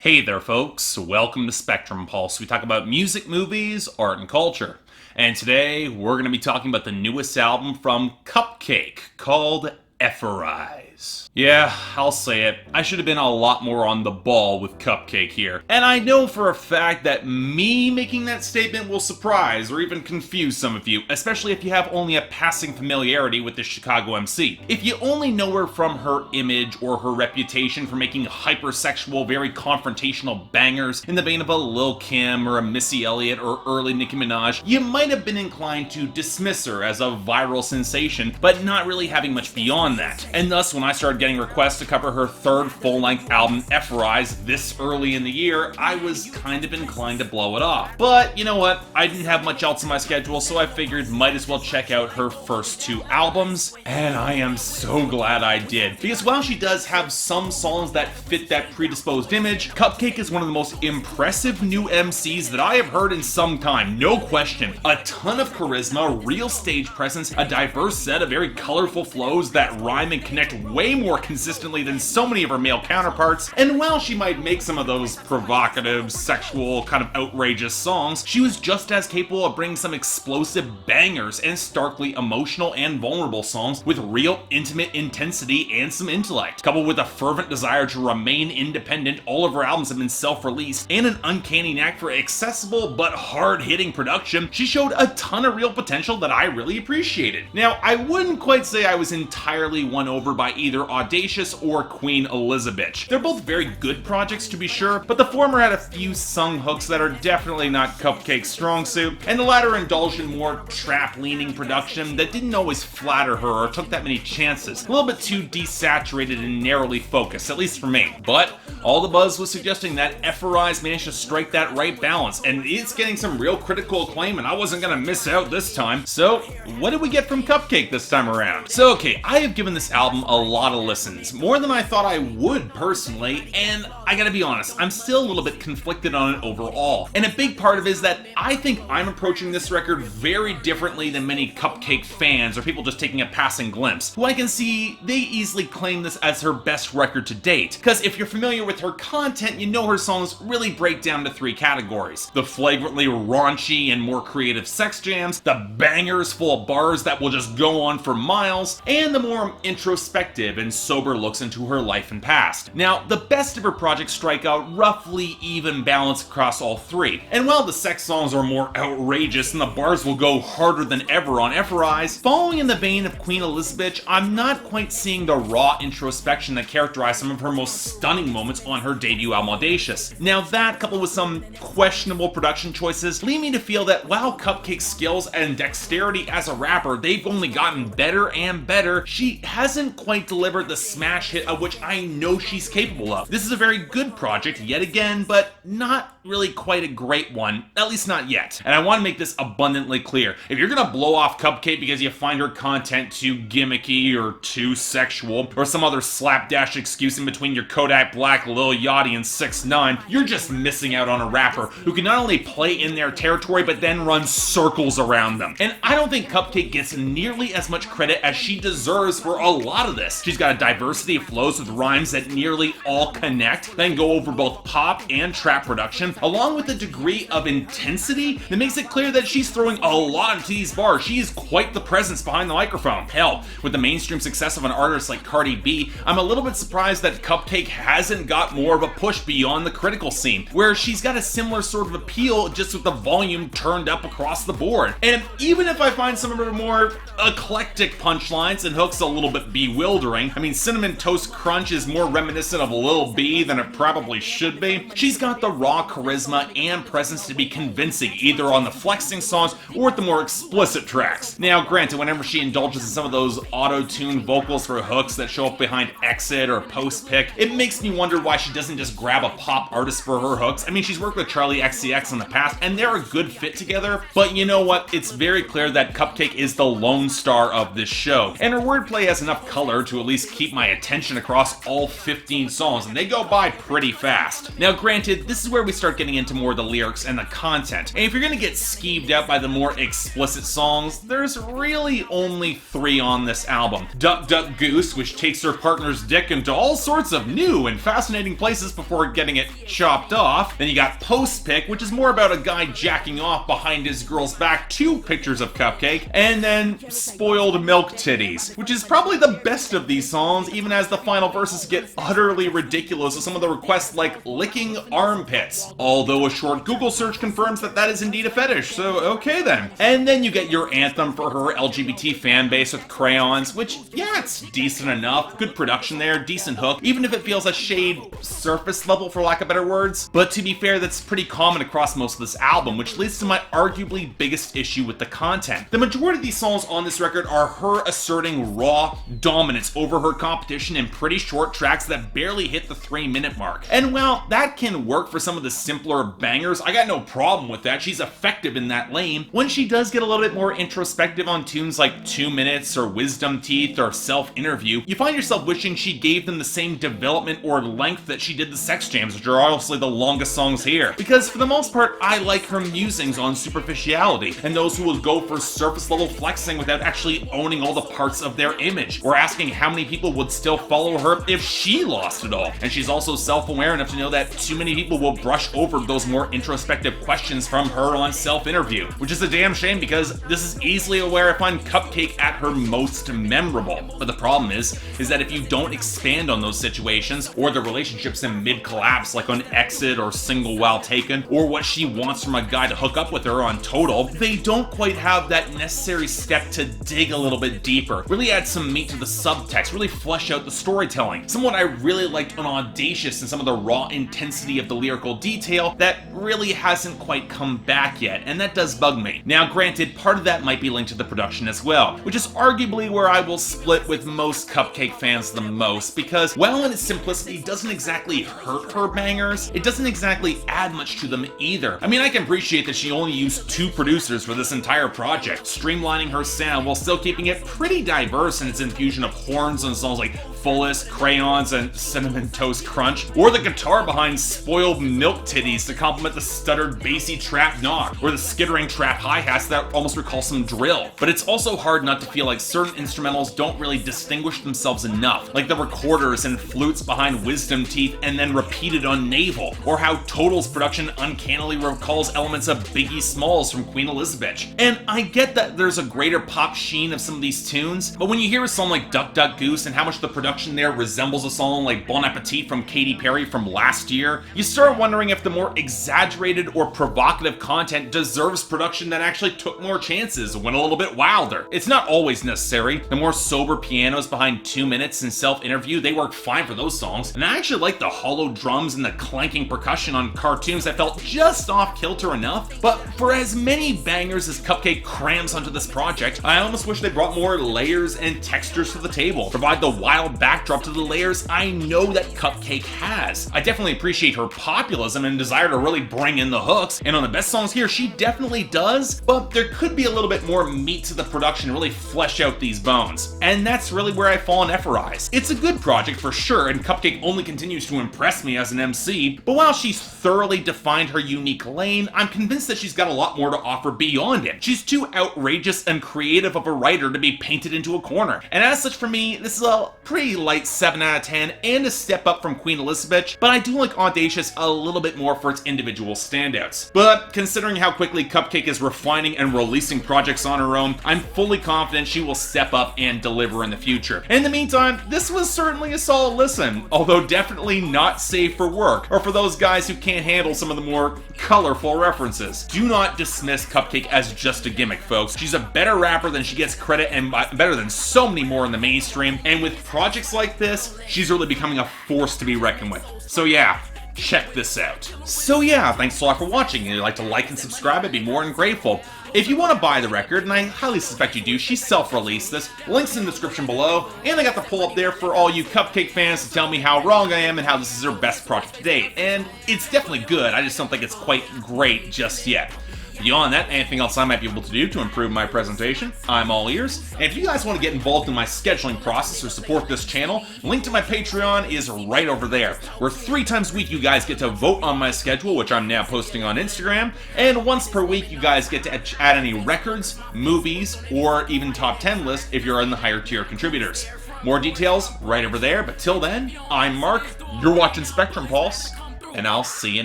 Hey there, folks. Welcome to Spectrum Pulse. We talk about music, movies, art, and culture. And today, we're going to be talking about the newest album from cupcakKe called Ephorize. Yeah, I'll say it. I should have been a lot more on the ball with cupcakKe here. And I know for a fact that me making that statement will surprise or even confuse some of you, especially if you have only a passing familiarity with the Chicago MC. If you only know her from her image or her reputation for making hypersexual, very confrontational bangers in the vein of a Lil' Kim or a Missy Elliott or early Nicki Minaj, you might have been inclined to dismiss her as a viral sensation, but not really having much beyond that. And thus, when I started getting requests to cover her third full-length album, Ephorize, this early in the year, I was kind of inclined to blow it off. But you know what? I didn't have much else in my schedule, so I figured might as well check out her first two albums, and I am so glad I did. Because while she does have some songs that fit that predisposed image, cupcakKe is one of the most impressive new MCs that I have heard in some time, no question. A ton of charisma, real stage presence, a diverse set of very colorful flows that rhyme and connect way more consistently than so many of her male counterparts, and while she might make some of those provocative, sexual, kind of outrageous songs, she was just as capable of bringing some explosive bangers and starkly emotional and vulnerable songs with real intimate intensity and some intellect. Coupled with a fervent desire to remain independent, all of her albums have been self-released, and an uncanny knack for accessible but hard-hitting production, she showed a ton of real potential that I really appreciated. Now, I wouldn't quite say I was entirely won over by either Audacious or Queen Elizabeth. They're both very good projects to be sure, but the former had a few sung hooks that are definitely not cupcakKe's strong suit, and the latter indulged in more trap-leaning production that didn't always flatter her or took that many chances. A little bit too desaturated and narrowly focused, at least for me. But all the buzz was suggesting that Ephorize managed to strike that right balance, and it's getting some real critical acclaim, and I wasn't gonna miss out this time. So, what did we get from cupcakKe this time around? So okay, I have given this album a lot of listens, more than I thought I would personally, and I gotta be honest, I'm still a little bit conflicted on it overall. And a big part of it is that I think I'm approaching this record very differently than many cupcakKe fans or people just taking a passing glimpse, who I can see they easily claim this as her best record to date. Because if you're familiar with her content, you know her songs really break down to three categories: the flagrantly raunchy and more creative sex jams, the bangers full of bars that will just go on for miles, and the more introspective and sober looks into her life and past. Now, the best of her projects strike out roughly even balance across all three, and while the sex songs are more outrageous and the bars will go harder than ever on Ephorize, following in the vein of Queen Elizabeth, I'm not quite seeing the raw introspection that characterized some of her most stunning moments on her debut album Audacious. Now that, coupled with some questionable production choices, lead me to feel that while cupcakKe's skills and dexterity as a rapper, they've only gotten better and better, she hasn't quite delivered the smash hit of which I know she's capable of. This is a very good project yet again, but not really quite a great one, at least not yet. And I want to make this abundantly clear. If you're gonna blow off cupcakKe because you find her content too gimmicky or too sexual, or some other slapdash excuse in between your Kodak Black, Lil Yachty, and 6ix9ine, you're just missing out on a rapper who can not only play in their territory, but then run circles around them. And I don't think cupcakKe gets nearly as much credit as she deserves for a lot of this. She's got a diversity of flows with rhymes that nearly all connect, then go over both pop and trap production, along with a degree of intensity that makes it clear that she's throwing a lot into these bars. She is quite the presence behind the microphone. Hell, with the mainstream success of an artist like Cardi B, I'm a little bit surprised that cupcakKe hasn't got more of a push beyond the critical scene, where she's got a similar sort of appeal, just with the volume turned up across the board. And even if I find some of her more eclectic punchlines and hooks a little bit bewildering, I mean, Cinnamon Toast Crunch is more reminiscent of Lil B than it probably should be, she's got the raw charisma and presence to be convincing, either on the flexing songs or with the more explicit tracks. Now, granted, whenever she indulges in some of those auto-tuned vocals for hooks that show up behind Exit or Post-Pick, it makes me wonder why she doesn't just grab a pop artist for her hooks. I mean, she's worked with Charlie XCX in the past, and they're a good fit together, but you know what? It's very clear that cupcakKe is the lone star of this show, and her wordplay has enough color to to at least keep my attention across all 15 songs, and they go by pretty fast. Now granted, this is where we start getting into more of the lyrics and the content, and if you're gonna get skeeved out by the more explicit songs, there's really only 3 on this album. Duck Duck Goose, which takes her partner's dick into all sorts of new and fascinating places before getting it chopped off. Then you got Post Pic, which is more about a guy jacking off behind his girl's back to pictures of Cupcake, and then Spoiled Milk Titties, which is probably the best of these songs, even as the final verses get utterly ridiculous with some of the requests like licking armpits. Although a short Google search confirms that that is indeed a fetish, so okay then. And then you get your anthem for her LGBT fan base with Crayons, which, yeah, it's decent enough. Good production there, decent hook, even if it feels a shade surface level for lack of better words. But to be fair, that's pretty common across most of this album, which leads to my arguably biggest issue with the content. The majority of these songs on this record are her asserting raw dominance over her competition in pretty short tracks that barely hit the 3-minute mark. And while that can work for some of the simpler bangers, I got no problem with that. She's effective in that lane. When she does get a little bit more introspective on tunes like 2 Minutes or Wisdom Teeth or Self-Interview, you find yourself wishing she gave them the same development or length that she did the Sex Jams, which are obviously the longest songs here. Because for the most part, I like her musings on superficiality, and those who will go for surface level flexing without actually owning all the parts of their image, or asking how many people would still follow her if she lost it all. And she's also self-aware enough to know that too many people will brush over those more introspective questions from her on Self-Interview, which is a damn shame because this is easily where I find Cupcake at her most memorable. But the problem is that if you don't expand on those situations, or the relationships in mid-collapse like on Exit or Single While Taken, or what she wants from a guy to hook up with her on Total, they don't quite have that necessary step to dig a little bit deeper, really add some meat to the subtext, really flesh out the storytelling. Somewhat I really liked on Audacious and some of the raw intensity of the lyrical detail that really hasn't quite come back yet, and that does bug me. Now granted, part of that might be linked to the production as well, which is arguably where I will split with most Cupcake fans the most, because while in its simplicity doesn't exactly hurt her bangers, it doesn't exactly add much to them either. I mean, I can appreciate that she only used 2 producers for this entire project, streamlining her sound while still keeping it pretty diverse in its infusion of horns on songs like Fullest, Crayons, and Cinnamon Toast Crunch, or the guitar behind Spoiled Milk Titties to complement the stuttered bassy trap knock, or the skittering trap hi-hats that almost recall some drill. But it's also hard not to feel like certain instrumentals don't really distinguish themselves enough, like the recorders and flutes behind Wisdom Teeth and then repeated on Navel, or how Total's production uncannily recalls elements of Biggie Smalls from Queen Elizabeth. And I get that there's a greater pop sheen of some of these tunes, but when you hear a song like Duck Duck Goose and how much the production there resembles a song like Bon Appetit from Katy Perry from last year, you start wondering if the more exaggerated or provocative content deserves production that actually took more chances and went a little bit wilder. It's not always necessary. The more sober pianos behind 2 Minutes and Self-Interview, they work fine for those songs, and I actually like the hollow drums and the clanking percussion on Cartoons that felt just off kilter enough. But for as many bangers as Cupcake crams onto this project, I almost wish they brought more layers and textures to the table, provide the wild backdrop to the layers I know that Cupcake has. I definitely appreciate her populism and desire to really bring in the hooks, and on the best songs here, she definitely does, but there could be a little bit more meat to the production to really flesh out these bones. And that's really where I fall on Ephorize. It's a good project for sure, and Cupcake only continues to impress me as an MC, but while she's thoroughly defined her unique lane, I'm convinced that she's got a lot more to offer beyond it. She's too outrageous and creative of a writer to be painted into a corner, and as such for me, this is a pretty light 7 out of 10 and a step up from Queen Elizabeth, but I do like Audacious a little bit more for its individual standouts. But considering how quickly Cupcake is refining and releasing projects on her own, I'm fully confident she will step up and deliver in the future. In the meantime, this was certainly a solid listen, although definitely not safe for work, or for those guys who can't handle some of the more colorful references. Do not dismiss Cupcake as just a gimmick, folks. She's a better rapper than she gets credit, and better than so many more in the mainstream, and with projects like this, she's really becoming a force to be reckoned with. So yeah, check this out. So yeah, thanks a lot for watching. If you'd like to like and subscribe, I'd be more than grateful. If you want to buy the record, and I highly suspect you do, she self-released this. Links in the description below, and I got the poll up there for all you Cupcake fans to tell me how wrong I am and how this is her best project to date. And it's definitely good, I just don't think it's quite great just yet. Beyond that, anything else I might be able to do to improve my presentation, I'm all ears. And if you guys want to get involved in my scheduling process or support this channel, link to my Patreon is right over there, where 3 times a week you guys get to vote on my schedule, which I'm now posting on Instagram, and once per week you guys get to add any records, movies, or even top 10 lists if you're in the higher tier contributors. More details right over there, but till then, I'm Mark, you're watching Spectrum Pulse, and I'll see you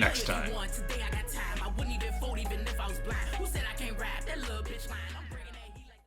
next time.